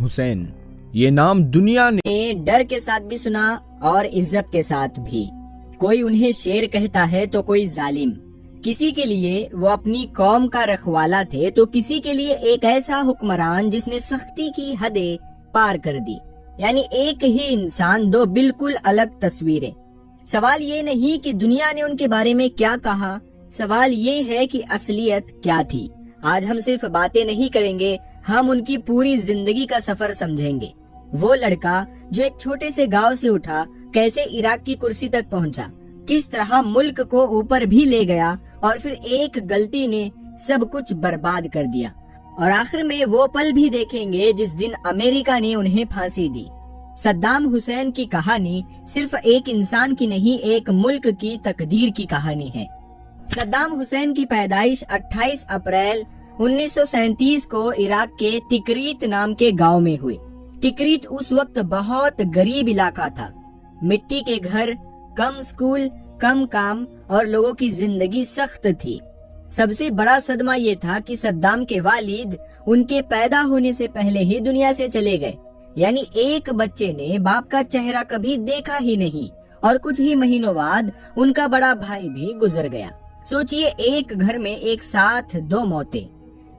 हुसैन, ये नाम दुनिया ने डर के साथ भी सुना और इज्जत के साथ भी। कोई उन्हें शेर कहता है तो कोई जालिम। किसी के लिए वो अपनी कौम का रखवाला थे तो किसी के लिए एक ऐसा हुक्मरान जिसने सख्ती की हदें पार कर दी। यानी एक ही इंसान, दो बिल्कुल अलग तस्वीरें। सवाल ये नहीं कि दुनिया ने उनके बारे में क्या कहा, सवाल ये है कि असलियत क्या थी। आज हम सिर्फ बातें नहीं करेंगे, हम उनकी पूरी जिंदगी का सफर समझेंगे। वो लड़का जो एक छोटे से गांव से उठा, कैसे इराक की कुर्सी तक पहुंचा, किस तरह मुल्क को ऊपर भी ले गया और फिर एक गलती ने सब कुछ बर्बाद कर दिया। और आखिर में वो पल भी देखेंगे जिस दिन अमेरिका ने उन्हें फांसी दी। सद्दाम हुसैन की कहानी सिर्फ एक इंसान की नहीं, एक मुल्क की तकदीर की कहानी है। सद्दाम हुसैन की पैदाइश 28 अप्रैल 1937 को इराक के तिकरीत नाम के गांव में हुई। तिकरीत उस वक्त बहुत गरीब इलाका था। मिट्टी के घर, कम स्कूल, कम काम और लोगों की जिंदगी सख्त थी। सबसे बड़ा सदमा ये था कि सद्दाम के वालिद उनके पैदा होने से पहले ही दुनिया से चले गए। यानी एक बच्चे ने बाप का चेहरा कभी देखा ही नहीं और कुछ ही महीनों बाद उनका बड़ा भाई भी गुजर गया। सोचिए, एक घर में एक साथ दो मौतें।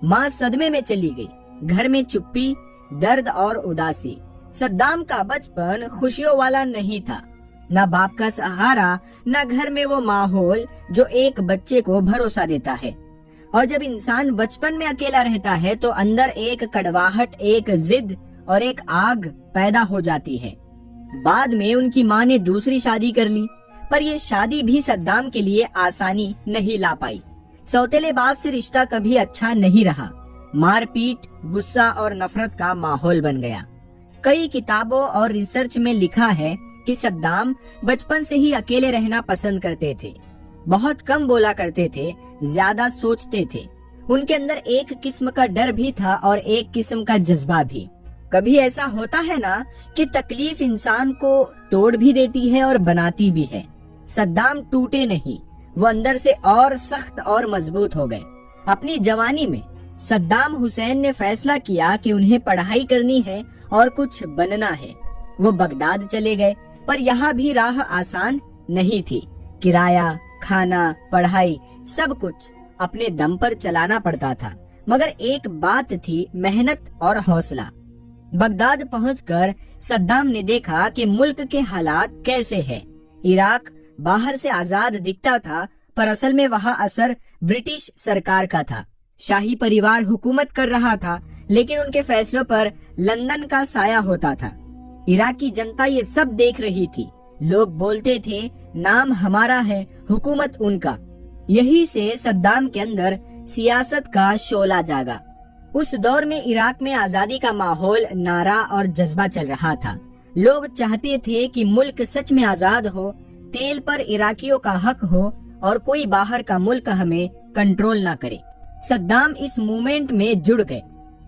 माँ सदमे में चली गई, घर में चुप्पी, दर्द और उदासी। सद्दाम का बचपन खुशियों वाला नहीं था, न बाप का सहारा, न घर में वो माहौल जो एक बच्चे को भरोसा देता है। और जब इंसान बचपन में अकेला रहता है तो अंदर एक कड़वाहट, एक जिद और एक आग पैदा हो जाती है। बाद में उनकी माँ ने दूसरी शादी कर ली, पर ये शादी भी सद्दाम के लिए आसानी नहीं ला पाई। सौतेले बाप से रिश्ता कभी अच्छा नहीं रहा। मारपीट, गुस्सा और नफरत का माहौल बन गया। कई किताबों और रिसर्च में लिखा है कि सद्दाम बचपन से ही अकेले रहना पसंद करते थे। बहुत कम बोला करते थे, ज्यादा सोचते थे। उनके अंदर एक किस्म का डर भी था और एक किस्म का जज्बा भी। कभी ऐसा होता है ना कि तकलीफ इंसान को तोड़ भी देती है और बनाती भी है। सद्दाम टूटे नहीं, वो अंदर से और सख्त और मजबूत हो गए। अपनी जवानी में सद्दाम हुसैन ने फैसला किया कि उन्हें पढ़ाई करनी है और कुछ बनना है। वो बगदाद चले गए, पर यहाँ भी राह आसान नहीं थी। किराया, खाना, पढ़ाई, सब कुछ अपने दम पर चलाना पड़ता था। मगर एक बात थी, मेहनत और हौसला। बगदाद पहुंचकर सद्दाम ने देखा कि मुल्क के हालात कैसे हैं। इराक बाहर से आजाद दिखता था, पर असल में वहाँ असर ब्रिटिश सरकार का था। शाही परिवार हुकूमत कर रहा था, लेकिन उनके फैसलों पर लंदन का साया होता था। इराक की जनता ये सब देख रही थी। लोग बोलते थे, नाम हमारा है, हुकूमत उनका। यही से सद्दाम के अंदर सियासत का शोला जागा। उस दौर में इराक में आजादी का माहौल, नारा और जज्बा चल रहा था। लोग चाहते थे कि मुल्क सच में आजाद हो, तेल पर इराकियों का हक हो और कोई बाहर का मुल्क हमें कंट्रोल ना करे। सद्दाम इस मूवमेंट में जुड़ गए,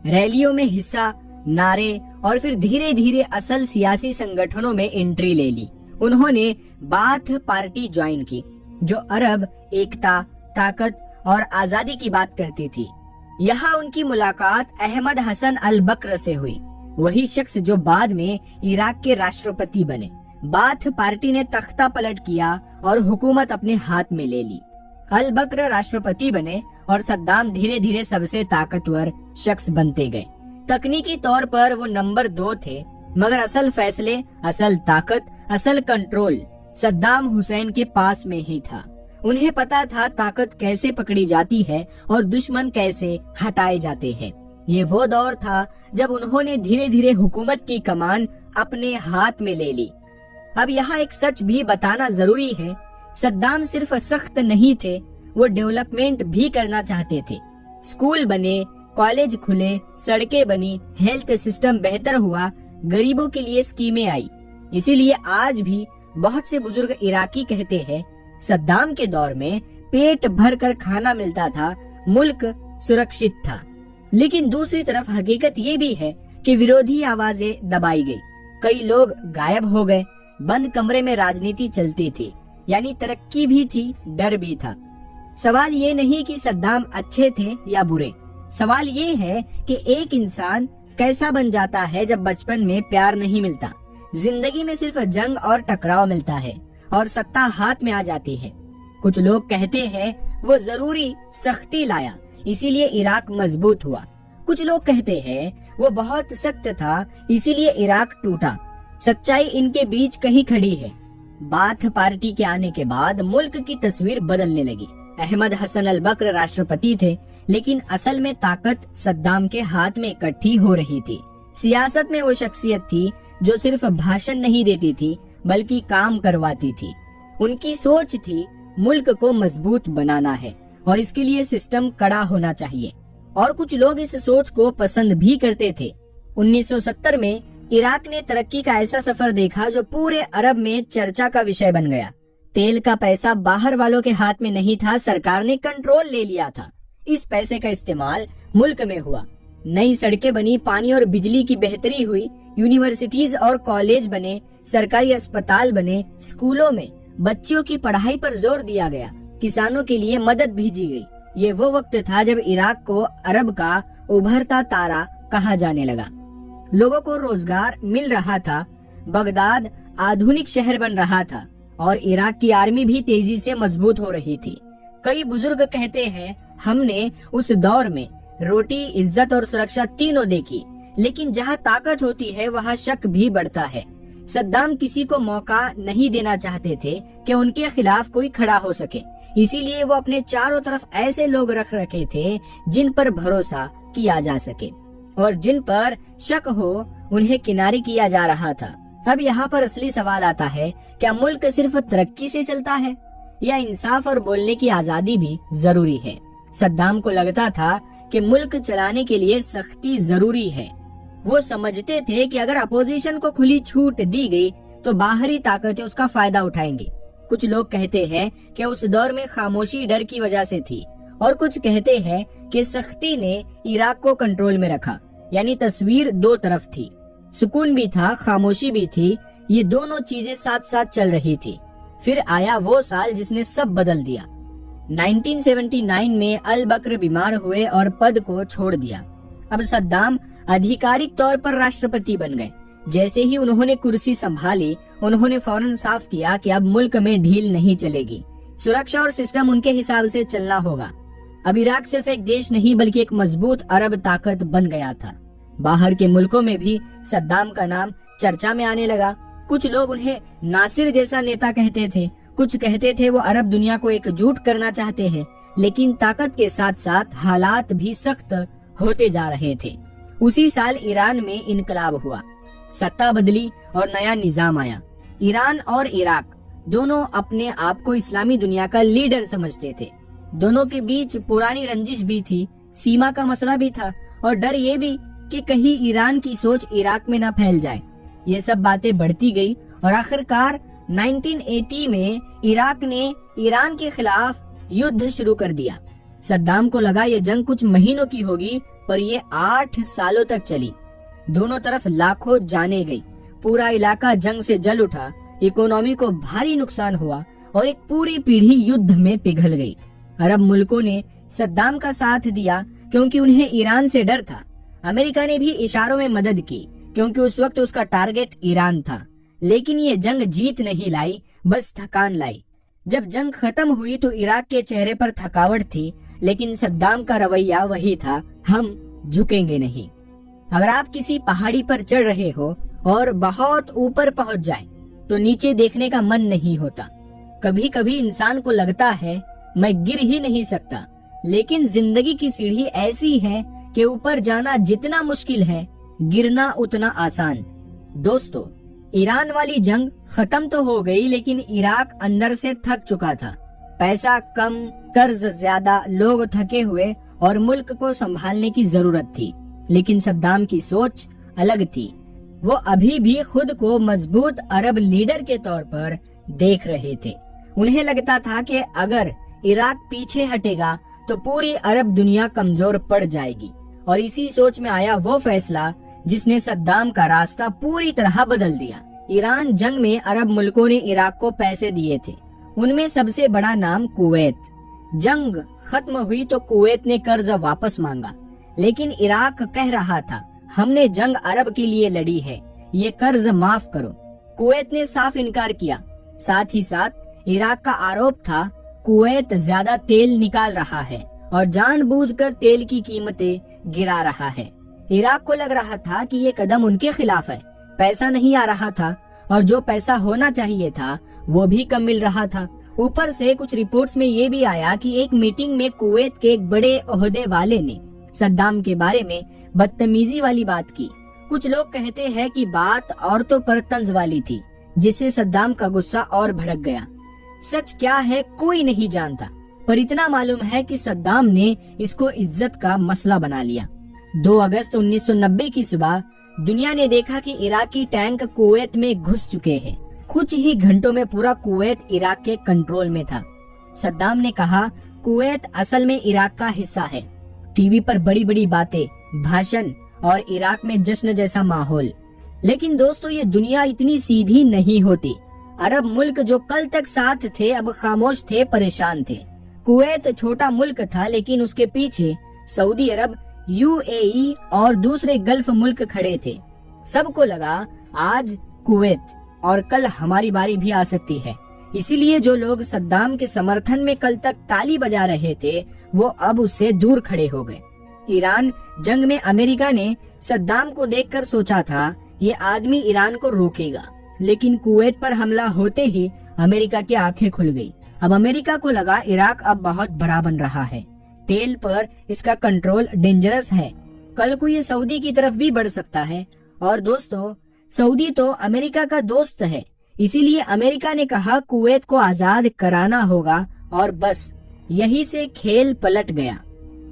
रैलियों में हिस्सा, नारे और फिर धीरे धीरे असल सियासी संगठनों में एंट्री ले ली। उन्होंने बाथ पार्टी ज्वाइन की, जो अरब एकता, ताकत और आजादी की बात करती थी। यहाँ उनकी मुलाकात अहमद हसन अल बकर से हुई, वही शख्स जो बाद में इराक के राष्ट्रपति बने। बाथ पार्टी ने तख्ता पलट किया और हुकूमत अपने हाथ में ले ली। अल बकर राष्ट्रपति बने और सद्दाम धीरे धीरे सबसे ताकतवर शख्स बनते गए। तकनीकी तौर पर वो नंबर 2 थे, मगर असल फैसले, असल ताकत, असल कंट्रोल सद्दाम हुसैन के पास में ही था। उन्हें पता था ताकत कैसे पकड़ी जाती है और दुश्मन कैसे हटाए जाते हैं। ये वो दौर था जब उन्होंने धीरे धीरे हुकूमत की कमान अपने हाथ में ले ली। अब यहाँ एक सच भी बताना जरूरी है, सद्दाम सिर्फ सख्त नहीं थे, वो डेवलपमेंट भी करना चाहते थे। स्कूल बने, कॉलेज खुले, सड़कें बनी, हेल्थ सिस्टम बेहतर हुआ, गरीबों के लिए स्कीमें आई। इसीलिए आज भी बहुत से बुजुर्ग इराकी कहते हैं, सद्दाम के दौर में पेट भर कर खाना मिलता था, मुल्क सुरक्षित था। लेकिन दूसरी तरफ हकीकत ये भी है कि विरोधी आवाजें दबाई गई, कई लोग गायब हो गए, बंद कमरे में राजनीति चलती थी। यानी तरक्की भी थी, डर भी था। सवाल ये नहीं कि सद्दाम अच्छे थे या बुरे, सवाल ये है कि एक इंसान कैसा बन जाता है जब बचपन में प्यार नहीं मिलता, जिंदगी में सिर्फ जंग और टकराव मिलता है और सत्ता हाथ में आ जाती है। कुछ लोग कहते हैं वो जरूरी सख्ती लाया इसीलिए इराक मजबूत हुआ। कुछ लोग कहते हैं वो बहुत सख्त था इसीलिए इराक टूटा। सच्चाई इनके बीच कहीं खड़ी है। बाथ पार्टी के आने के बाद मुल्क की तस्वीर बदलने लगी। अहमद हसन अल बकर राष्ट्रपति थे, लेकिन असल में ताकत सद्दाम के हाथ में इकट्ठी हो रही थी। सियासत में वो शख्सियत थी जो सिर्फ भाषण नहीं देती थी बल्कि काम करवाती थी। उनकी सोच थी मुल्क को मजबूत बनाना है और इसके लिए सिस्टम कड़ा होना चाहिए, और कुछ लोग इस सोच को पसंद भी करते थे। 1970 में इराक ने तरक्की का ऐसा सफर देखा जो पूरे अरब में चर्चा का विषय बन गया। तेल का पैसा बाहर वालों के हाथ में नहीं था, सरकार ने कंट्रोल ले लिया था। इस पैसे का इस्तेमाल मुल्क में हुआ। नई सड़कें बनी, पानी और बिजली की बेहतरी हुई, यूनिवर्सिटीज और कॉलेज बने, सरकारी अस्पताल बने, स्कूलों में बच्चियों की पढ़ाई पर जोर दिया गया, किसानों के लिए मदद भेजी गई। ये वो वक्त था जब इराक को अरब का उभरता तारा कहा जाने लगा। लोगों को रोजगार मिल रहा था, बगदाद आधुनिक शहर बन रहा था और इराक की आर्मी भी तेजी से मजबूत हो रही थी। कई बुजुर्ग कहते हैं हमने उस दौर में रोटी, इज्जत और सुरक्षा तीनों देखी, लेकिन जहाँ ताकत होती है वहाँ शक भी बढ़ता है। सद्दाम किसी को मौका नहीं देना चाहते थे कि उनके खिलाफ कोई खड़ा हो सके, इसीलिए वो अपने चारों तरफ ऐसे लोग रख रखे थे जिन पर भरोसा किया जा सके और जिन पर शक हो उन्हें किनारे किया जा रहा था। अब यहाँ पर असली सवाल आता है, क्या मुल्क सिर्फ तरक्की से चलता है या इंसाफ और बोलने की आजादी भी जरूरी है? सद्दाम को लगता था कि मुल्क चलाने के लिए सख्ती जरूरी है। वो समझते थे कि अगर अपोजिशन को खुली छूट दी गई तो बाहरी ताकतें उसका फायदा उठाएंगी। कुछ लोग कहते हैं कि उस दौर में खामोशी डर की वजह से थी और कुछ कहते हैं कि सख्ती ने इराक को कंट्रोल में रखा। यानी तस्वीर दो तरफ थी, सुकून भी था, खामोशी भी थी, ये दोनों चीजें साथ साथ चल रही थी। फिर आया वो साल जिसने सब बदल दिया। 1979 में अल बकर बीमार हुए और पद को छोड़ दिया। अब सद्दाम आधिकारिक तौर पर राष्ट्रपति बन गए। जैसे ही उन्होंने कुर्सी संभाली, उन्होंने फौरन साफ किया कि अब मुल्क में ढील नहीं चलेगी, सुरक्षा और सिस्टम उनके हिसाब से चलना होगा। अब इराक सिर्फ एक देश नहीं बल्कि एक मजबूत अरब ताकत बन गया था। बाहर के मुल्कों में भी सद्दाम का नाम चर्चा में आने लगा। कुछ लोग उन्हें नासिर जैसा नेता कहते थे, कुछ कहते थे वो अरब दुनिया को एकजुट करना चाहते हैं, लेकिन ताकत के साथ साथ हालात भी सख्त होते जा रहे थे। उसी साल ईरान में इनकलाब हुआ, सत्ता बदली और नया निजाम आया। ईरान और इराक दोनों अपने आप को इस्लामी दुनिया का लीडर समझते थे। दोनों के बीच पुरानी रंजिश भी थी, सीमा का मसला भी था और डर ये भी कि कहीं ईरान की सोच इराक में न फैल जाए। ये सब बातें बढ़ती गई और आखिरकार 1980 में इराक ने ईरान के खिलाफ युद्ध शुरू कर दिया। सद्दाम को लगा ये जंग कुछ महीनों की होगी, पर ये 8 सालों तक चली। दोनों तरफ लाखों जाने गई, पूरा इलाका जंग से जल उठा, इकोनॉमी को भारी नुकसान हुआ और एक पूरी पीढ़ी युद्ध में पिघल गई। अरब मुल्कों ने सद्दाम का साथ दिया क्योंकि उन्हें ईरान से डर था। अमेरिका ने भी इशारों में मदद की क्योंकि उस वक्त उसका टारगेट ईरान था। लेकिन ये जंग जीत नहीं लाई, बस थकान लाई। जब जंग खत्म हुई तो इराक के चेहरे पर थकावट थी, लेकिन सद्दाम का रवैया वही था, हम झुकेंगे नहीं। अगर आप किसी पहाड़ी पर चढ़ रहे हो और बहुत ऊपर पहुंच जाए तो नीचे देखने का मन नहीं होता। कभी कभी इंसान को लगता है मैं गिर ही नहीं सकता, लेकिन जिंदगी की सीढ़ी ऐसी है कि ऊपर जाना जितना मुश्किल है, गिरना उतना आसान। दोस्तों, ईरान वाली जंग खत्म तो हो गई, लेकिन इराक अंदर से थक चुका था। पैसा कम, कर्ज ज्यादा, लोग थके हुए और मुल्क को संभालने की जरूरत थी। लेकिन सद्दाम की सोच अलग थी। वो अभी भी खुद को मजबूत अरब लीडर के तौर पर देख रहे थे। उन्हें लगता था कि अगर इराक पीछे हटेगा तो पूरी अरब दुनिया कमजोर पड़ जाएगी। और इसी सोच में आया वो फैसला जिसने सद्दाम का रास्ता पूरी तरह बदल दिया। ईरान जंग में अरब मुल्कों ने इराक को पैसे दिए थे, उनमें सबसे बड़ा नाम कुवैत। जंग खत्म हुई तो कुवैत ने कर्ज वापस मांगा, लेकिन इराक कह रहा था हमने जंग अरब के लिए लड़ी है, ये कर्ज माफ करो। कुवैत ने साफ इनकार किया। साथ ही साथ इराक का आरोप था कुवैत ज्यादा तेल निकाल रहा है और जानबूझकर तेल की कीमतें गिरा रहा है। इराक को लग रहा था कि ये कदम उनके खिलाफ है। पैसा नहीं आ रहा था और जो पैसा होना चाहिए था वो भी कम मिल रहा था। ऊपर से कुछ रिपोर्ट्स में ये भी आया कि एक मीटिंग में कुवैत के एक बड़े ओहदे वाले ने सद्दाम के बारे में बदतमीजी वाली बात की। कुछ लोग कहते हैं कि बात औरतों पर तंज वाली थी, जिससे सद्दाम का गुस्सा और भड़क गया। सच क्या है कोई नहीं जानता, पर इतना मालूम है कि सद्दाम ने इसको इज्जत का मसला बना लिया। 2 अगस्त 1990 की सुबह दुनिया ने देखा कि इराकी टैंक कुवैत में घुस चुके हैं। कुछ ही घंटों में पूरा कुवैत इराक के कंट्रोल में था। सद्दाम ने कहा कुवैत असल में इराक का हिस्सा है। टीवी पर बड़ी बड़ी बातें, भाषण और इराक में जश्न जैसा माहौल। लेकिन दोस्तों, ये दुनिया इतनी सीधी नहीं होती। अरब मुल्क जो कल तक साथ थे अब खामोश थे, परेशान थे। कुवैत छोटा मुल्क था, लेकिन उसके पीछे सऊदी अरब, यूएई और दूसरे गल्फ मुल्क खड़े थे। सबको लगा आज कुवैत और कल हमारी बारी भी आ सकती है। इसीलिए जो लोग सद्दाम के समर्थन में कल तक ताली बजा रहे थे वो अब उससे दूर खड़े हो गए। ईरान जंग में अमेरिका ने सद्दाम को देखकर सोचा था ये आदमी ईरान को रोकेगा, लेकिन कुवैत पर हमला होते ही अमेरिका की आंखें खुल गई। अब अमेरिका को लगा इराक अब बहुत बड़ा बन रहा है, तेल पर इसका कंट्रोल डेंजरस है, कल को ये सऊदी की तरफ भी बढ़ सकता है। और दोस्तों, सऊदी तो अमेरिका का दोस्त है, इसीलिए अमेरिका ने कहा कुवैत को आजाद कराना होगा और बस यही से खेल पलट गया।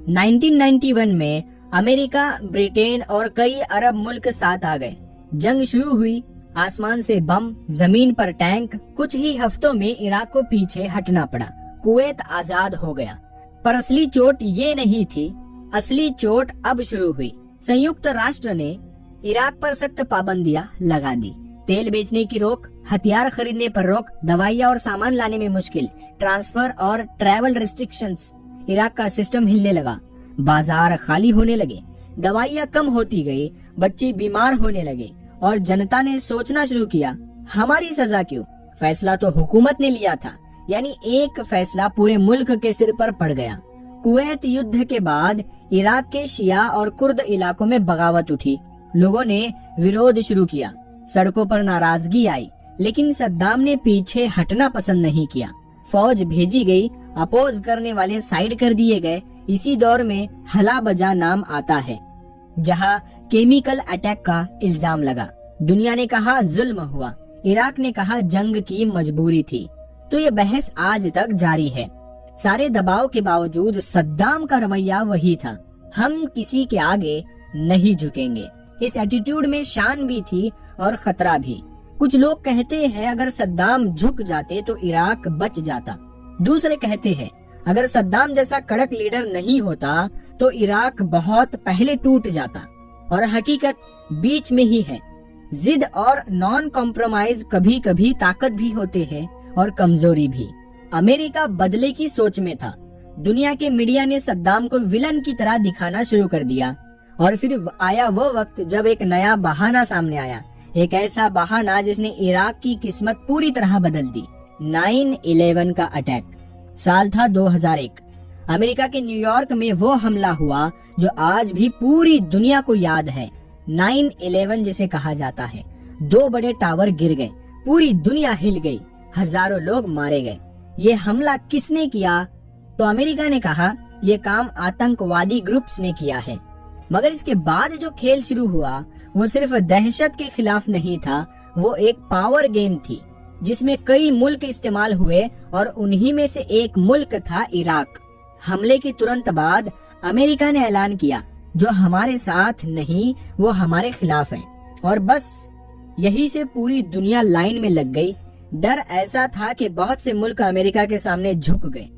1991 में अमेरिका, ब्रिटेन और कई अरब मुल्क साथ आ गए। जंग शुरू हुई, आसमान से बम, जमीन पर टैंक। कुछ ही हफ्तों में इराक को पीछे हटना पड़ा, कुवैत आजाद हो गया। पर असली चोट ये नहीं थी, असली चोट अब शुरू हुई। संयुक्त राष्ट्र ने इराक पर सख्त पाबंदियां लगा दी। तेल बेचने की रोक, हथियार खरीदने पर रोक, दवाइयां और सामान लाने में मुश्किल, ट्रांसफर और ट्रैवल रिस्ट्रिक्शंस। इराक का सिस्टम हिलने लगा, बाजार खाली होने लगे, दवाइयां कम होती गई, बच्चे बीमार होने लगे और जनता ने सोचना शुरू किया हमारी सजा क्यों? फैसला तो हुकूमत ने लिया था, यानी एक फैसला पूरे मुल्क के सिर पर पड़ गया। कुवैत युद्ध के बाद इराक के शिया और कुर्द इलाकों में बगावत उठी। लोगों ने विरोध शुरू किया, सड़कों पर नाराजगी आई, लेकिन सद्दाम ने पीछे हटना पसंद नहीं किया। फौज भेजी गई, अपोज करने वाले साइड कर दिए गए। इसी दौर में हला बजा नाम आता है, जहां केमिकल अटैक का इल्जाम लगा। दुनिया ने कहा जुल्म हुआ, इराक ने कहा जंग की मजबूरी थी। तो ये बहस आज तक जारी है। सारे दबाव के बावजूद सद्दाम का रवैया वही था, हम किसी के आगे नहीं झुकेंगे। इस एटीट्यूड में शान भी थी और खतरा भी। कुछ लोग कहते हैं अगर सद्दाम झुक जाते तो इराक बच जाता। दूसरे कहते हैं अगर सद्दाम जैसा कड़क लीडर नहीं होता तो इराक बहुत पहले टूट जाता। और हकीकत बीच में ही है। जिद और नॉन कॉम्प्रोमाइज कभी कभी ताकत भी होते हैं और कमजोरी भी। अमेरिका बदले की सोच में था। दुनिया के मीडिया ने सद्दाम को विलन की तरह दिखाना शुरू कर दिया। और फिर आया वो वक्त जब एक नया बहाना सामने आया, एक ऐसा बहाना जिसने इराक की किस्मत पूरी तरह बदल दी। 9/11 का अटैक। साल था 2001। अमेरिका के न्यूयॉर्क में वो हमला हुआ जो आज भी पूरी दुनिया को याद है। 9/11 जिसे कहा जाता है। 2 बड़े टावर गिर गए, पूरी दुनिया हिल गई, हजारों लोग मारे गए। ये हमला किसने किया? तो अमेरिका ने कहा ये काम आतंकवादी ग्रुप्स ने किया है। मगर इसके बाद जो खेल शुरू हुआ वो सिर्फ दहशत के खिलाफ नहीं था, वो एक पावर गेम थी जिसमें कई मुल्क इस्तेमाल हुए और उन्हीं में से एक मुल्क था इराक। हमले के तुरंत बाद अमेरिका ने ऐलान किया जो हमारे साथ नहीं वो हमारे खिलाफ है। और बस यही से पूरी दुनिया लाइन में लग गई। डर ऐसा था कि बहुत से मुल्क अमेरिका के सामने झुक गए।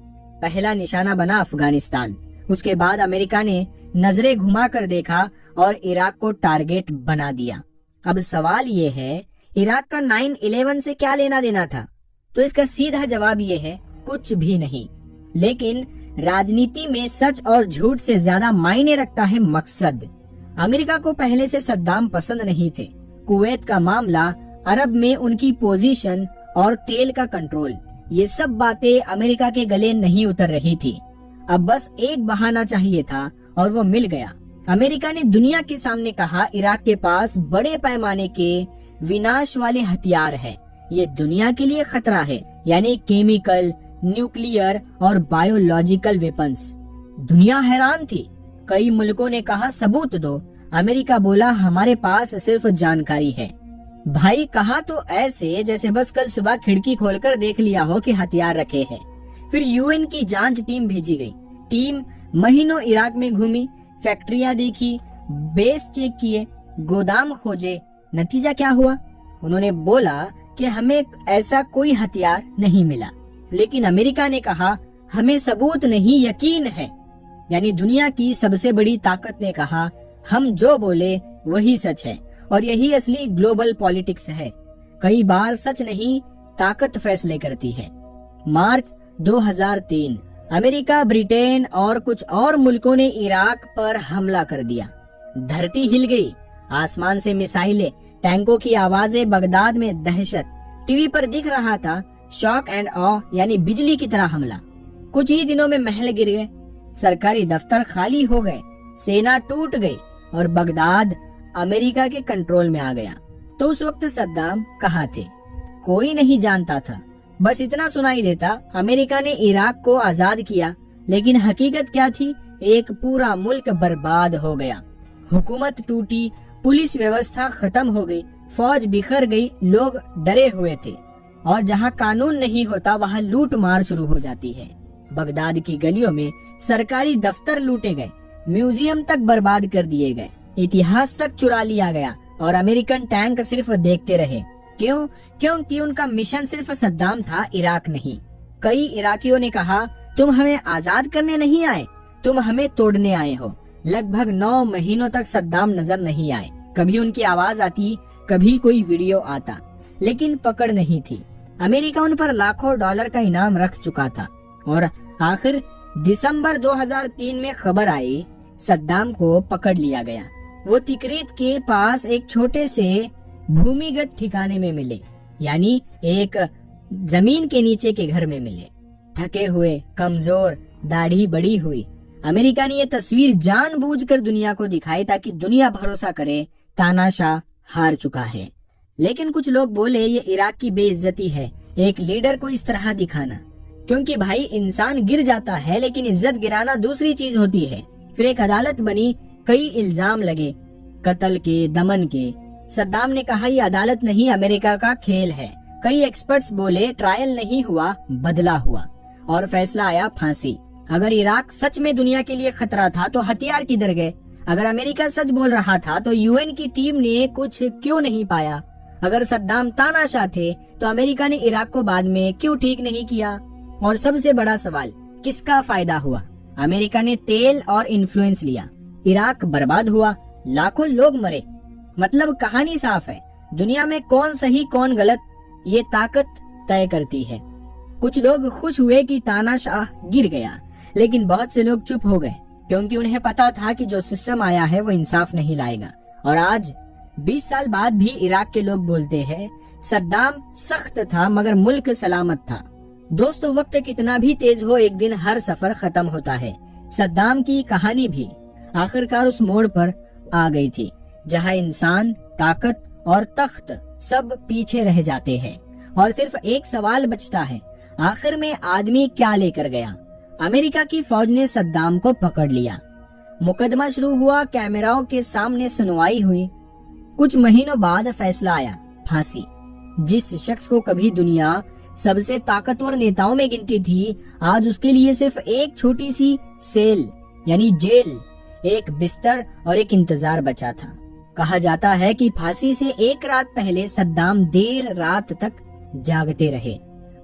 पहला निशाना बना अफगानिस्तान। उसके बाद अमेरिका ने नजरें घुमा कर देखा और इराक को टारगेट बना दिया। अब सवाल ये है इराक का 9/11 से क्या लेना देना था? तो इसका सीधा जवाब ये है कुछ भी नहीं। लेकिन राजनीति में सच और झूठ से ज्यादा मायने रखता है मकसद। अमेरिका को पहले से सद्दाम पसंद नहीं थे। कुवैत का मामला, अरब में उनकी पोजीशन और तेल का कंट्रोल, ये सब बातें अमेरिका के गले नहीं उतर रही थी। अब बस एक बहाना चाहिए था और वो मिल गया। अमेरिका ने दुनिया के सामने कहा, इराक के पास बड़े पैमाने के विनाश वाले हथियार है, ये दुनिया के लिए खतरा है, यानी केमिकल, न्यूक्लियर और बायोलॉजिकल वेपन्स। दुनिया हैरान थी। कई मुल्कों ने कहा सबूत दो। अमेरिका बोला हमारे पास सिर्फ जानकारी है। भाई कहा तो ऐसे जैसे बस कल सुबह खिड़की खोलकर देख लिया हो कि हथियार रखे हैं। फिर यूएन की जांच टीम भेजी गई। टीम महीनों इराक में घूमी, फैक्ट्रियां देखी, बेस चेक किए, गोदाम खोजे। नतीजा क्या हुआ? उन्होंने बोला कि हमें ऐसा कोई हथियार नहीं मिला। लेकिन अमेरिका ने कहा हमें सबूत नहीं, यकीन है। यानी दुनिया की सबसे बड़ी ताकत ने कहा हम जो बोले वही सच है। और यही असली ग्लोबल पॉलिटिक्स है। कई बार सच नहीं, ताकत फैसले करती है। मार्च 2003 अमेरिका, ब्रिटेन और कुछ और मुल्कों ने इराक पर हमला कर दिया। धरती हिल गई। आसमान से मिसाइलें, टैंकों की आवाजें, बगदाद में दहशत। टीवी पर दिख रहा था शॉक एंड ऑ, यानी बिजली की तरह हमला। कुछ ही दिनों में महल गिर गए, सरकारी दफ्तर खाली हो गए, सेना टूट गई और बगदाद अमेरिका के कंट्रोल में आ गया। तो उस वक्त सद्दाम कहाँ थे? कोई नहीं जानता था। बस इतना सुनाई देता, अमेरिका ने इराक को आजाद किया। लेकिन हकीकत क्या थी? एक पूरा मुल्क बर्बाद हो गया। हुकूमत टूटी, पुलिस व्यवस्था खत्म हो गई, फौज बिखर गई, लोग डरे हुए थे। और जहाँ कानून नहीं होता वहाँ लूट मार शुरू हो जाती है। बगदाद की गलियों में सरकारी दफ्तर लूटे गए, म्यूजियम तक बर्बाद कर दिए गए, इतिहास तक चुरा लिया गया और अमेरिकन टैंक सिर्फ देखते रहे। क्यों? क्योंकि उनका मिशन सिर्फ सद्दाम था, इराक नहीं। कई इराकियों ने कहा तुम हमें आजाद करने नहीं आए, तुम हमें तोड़ने आए हो। लगभग 9 महीनों तक सद्दाम नजर नहीं आए। कभी उनकी आवाज आती, कभी कोई वीडियो आता, लेकिन पकड़ नहीं थी। अमेरिका उन पर लाखों डॉलर का इनाम रख चुका था। और आखिर दिसंबर 2003 में खबर आई, सद्दाम को पकड़ लिया गया। वो तिकरीत के पास एक छोटे से भूमिगत ठिकाने में मिले, यानी एक जमीन के नीचे के घर में मिले। थके हुए, कमजोर, दाढ़ी बड़ी हुई। अमेरिका ने ये तस्वीर जानबूझकर दुनिया को दिखाई ताकि दुनिया भरोसा करे तानाशाह हार चुका है। लेकिन कुछ लोग बोले ये इराक की बेइज्जती है, एक लीडर को इस तरह दिखाना। क्योंकि भाई इंसान गिर जाता है, लेकिन इज्जत गिराना दूसरी चीज होती है। फिर एक अदालत बनी, कई इल्जाम लगे, कत्ल के, दमन के। सद्दाम ने कहा ये अदालत नहीं, अमेरिका का खेल है। कई एक्सपर्ट्स बोले ट्रायल नहीं हुआ, बदला हुआ और फैसला आया फांसी। अगर इराक सच में दुनिया के लिए खतरा था तो हथियार किधर गए? अगर अमेरिका सच बोल रहा था तो यूएन की टीम ने कुछ क्यों नहीं पाया? अगर सद्दाम तानाशाह थे तो अमेरिका ने इराक को बाद में क्यों ठीक नहीं किया? और सबसे बड़ा सवाल, किसका फायदा हुआ? अमेरिका ने तेल और इन्फ्लुएंस लिया, इराक बर्बाद हुआ, लाखों लोग मरे। मतलब कहानी साफ है, दुनिया में कौन सही कौन गलत ये ताकत तय करती है। कुछ लोग खुश हुए कि तानाशाह गिर गया, लेकिन बहुत से लोग चुप हो गए क्योंकि उन्हें पता था कि जो सिस्टम आया है वो इंसाफ नहीं लाएगा। और आज 20 साल बाद भी इराक के लोग बोलते हैं सद्दाम सख्त था मगर मुल्क सलामत था। दोस्तों, वक्त कितना भी तेज हो, एक दिन हर सफर खत्म होता है। सद्दाम की कहानी भी आखिरकार उस मोड़ पर आ गई थी जहां इंसान, ताकत और तख्त सब पीछे रह जाते हैं और सिर्फ एक सवाल बचता है, आखिर में आदमी क्या लेकर गया? अमेरिका की फौज ने सद्दाम को पकड़ लिया। मुकदमा शुरू हुआ, कैमराओं के सामने सुनवाई हुई। कुछ महीनों बाद फैसला आया, फांसी। जिस शख्स को कभी दुनिया सबसे ताकतवर नेताओं में गिनती थी, आज उसके लिए सिर्फ एक छोटी सी सेल यानी जेल, एक बिस्तर और एक इंतजार बचा था। कहा जाता है कि फांसी से एक रात पहले सद्दाम देर रात तक जागते रहे,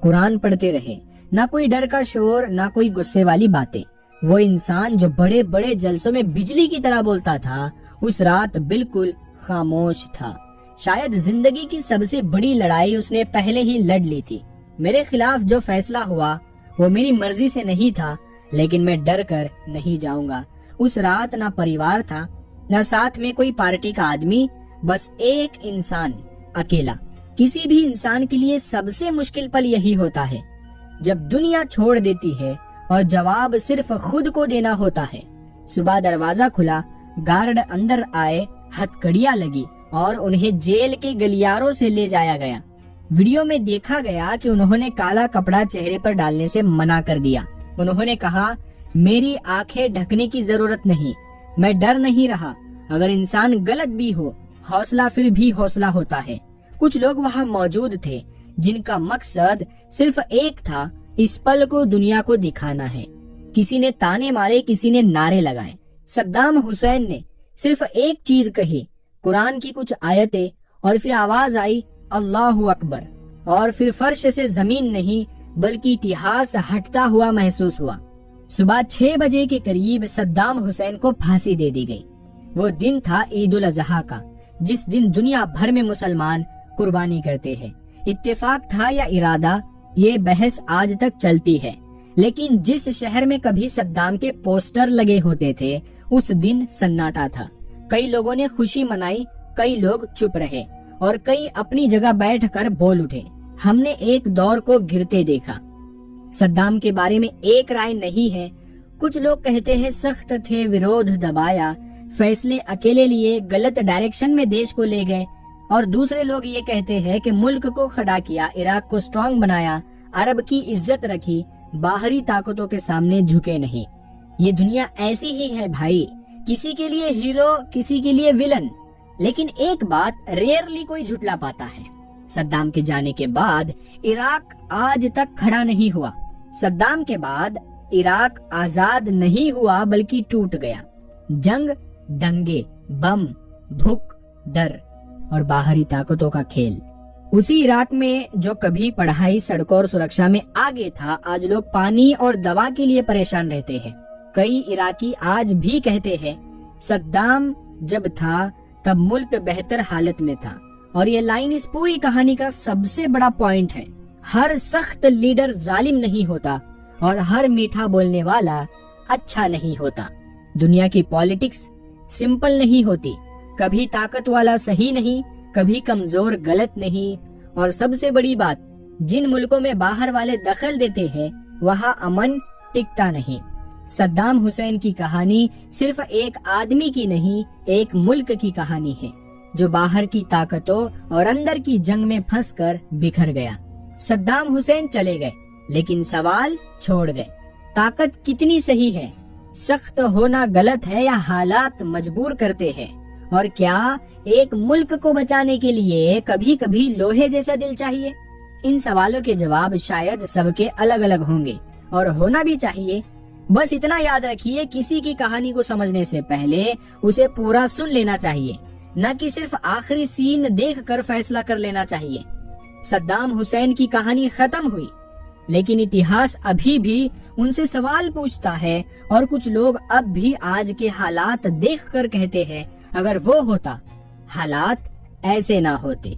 कुरान पढ़ते रहे। ना कोई डर का शोर, ना कोई गुस्से वाली बातें। वो इंसान जो बड़े बड़े जलसों में बिजली की तरह बोलता था, उस रात बिल्कुल खामोश था। शायद जिंदगी की सबसे बड़ी लड़ाई उसने पहले ही लड़ ली थी। मेरे खिलाफ जो फैसला हुआ वो मेरी मर्जी से नहीं था, लेकिन मैं डर कर नहीं जाऊंगा। उस रात ना परिवार था, न साथ में कोई पार्टी का आदमी, बस एक इंसान अकेला। किसी भी इंसान के लिए सबसे मुश्किल पल यही होता है जब दुनिया छोड़ देती है और जवाब सिर्फ खुद को देना होता है। सुबह दरवाजा खुला, गार्ड अंदर आए, हथकड़ियां लगी और उन्हें जेल के गलियारों से ले जाया गया। वीडियो में देखा गया कि उन्होंने काला कपड़ा चेहरे पर डालने से मना कर दिया। उन्होंने कहा, मेरी आंखें ढकने की जरूरत नहीं, मैं डर नहीं रहा। अगर इंसान गलत भी हो, हौसला फिर भी हौसला होता है। कुछ लोग वहाँ मौजूद थे जिनका मकसद सिर्फ एक था, इस पल को दुनिया को दिखाना है। किसी ने ताने मारे, किसी ने नारे लगाए। सद्दाम हुसैन ने सिर्फ एक चीज कही, कुरान की कुछ आयतें, और फिर आवाज आई, अल्लाहु अकबर। और फिर फर्श से जमीन नहीं बल्कि इतिहास हटता हुआ महसूस हुआ। सुबह 6 बजे के करीब सद्दाम हुसैन को फांसी दे दी गई। वो दिन था ईद उल अजहा का, जिस दिन दुनिया भर में मुसलमान कुर्बानी करते हैं। इत्तेफाक था या इरादा, ये बहस आज तक चलती है। लेकिन जिस शहर में कभी सद्दाम के पोस्टर लगे होते थे, उस दिन सन्नाटा था। कई लोगों ने खुशी मनाई, कई लोग चुप रहे और कई अपनी जगह बैठकर बोल उठे। हमने एक दौर को गिरते देखा। सद्दाम के बारे में एक राय नहीं है। कुछ लोग कहते हैं सख्त थे, विरोध दबाया, फैसले अकेले लिए, गलत डायरेक्शन में देश को ले गए। और दूसरे लोग ये कहते हैं कि मुल्क को खड़ा किया, इराक को स्ट्रांग बनाया, अरब की इज्जत रखी, बाहरी ताकतों के सामने झुके नहीं। ये दुनिया ऐसी ही है भाई, किसी के लिए हीरो, किसी के लिए विलन। लेकिन एक बात रेयरली कोई झुटला पाता है, सद्दाम के जाने के बाद इराक आज तक खड़ा नहीं हुआ। सद्दाम के बाद इराक आजाद नहीं हुआ बल्कि टूट गया। जंग, दंगे, बम, भूख, डर और बाहरी ताकतों का खेल। उसी इराक में जो कभी पढ़ाई, सड़कों और सुरक्षा में आगे था, आज लोग पानी और दवा के लिए परेशान रहते हैं। कई इराकी आज भी कहते हैं सद्दाम जब था तब मुल्क बेहतर हालत में था। और ये लाइन इस पूरी कहानी का सबसे बड़ा पॉइंट है। हर सख्त लीडर जालिम नहीं होता और हर मीठा बोलने वाला अच्छा नहीं होता। दुनिया की पॉलिटिक्स सिंपल नहीं होती। कभी ताकत वाला सही नहीं, कभी कमजोर गलत नहीं। और सबसे बड़ी बात, जिन मुल्कों में बाहर वाले दखल देते हैं वहाँ अमन टिकता नहीं। सद्दाम हुसैन की कहानी सिर्फ एक आदमी की नहीं, एक मुल्क की कहानी है जो बाहर की ताकतों और अंदर की जंग में फंसकर बिखर गया। सद्दाम हुसैन चले गए, लेकिन सवाल छोड़ गए। ताकत कितनी सही है? सख्त होना गलत है या हालात मजबूर करते हैं? और क्या एक मुल्क को बचाने के लिए कभी कभी लोहे जैसा दिल चाहिए? इन सवालों के जवाब शायद सबके अलग अलग होंगे और होना भी चाहिए। बस इतना याद रखिए, किसी की कहानी को समझने से पहले उसे पूरा सुन लेना चाहिए, न कि सिर्फ आखिरी सीन देखकर फैसला कर लेना चाहिए। सद्दाम हुसैन की कहानी खत्म हुई, लेकिन इतिहास अभी भी उनसे सवाल पूछता है। और कुछ लोग अब भी आज के हालात देखकर कहते हैं, अगर वो होता, हालात ऐसे ना होते।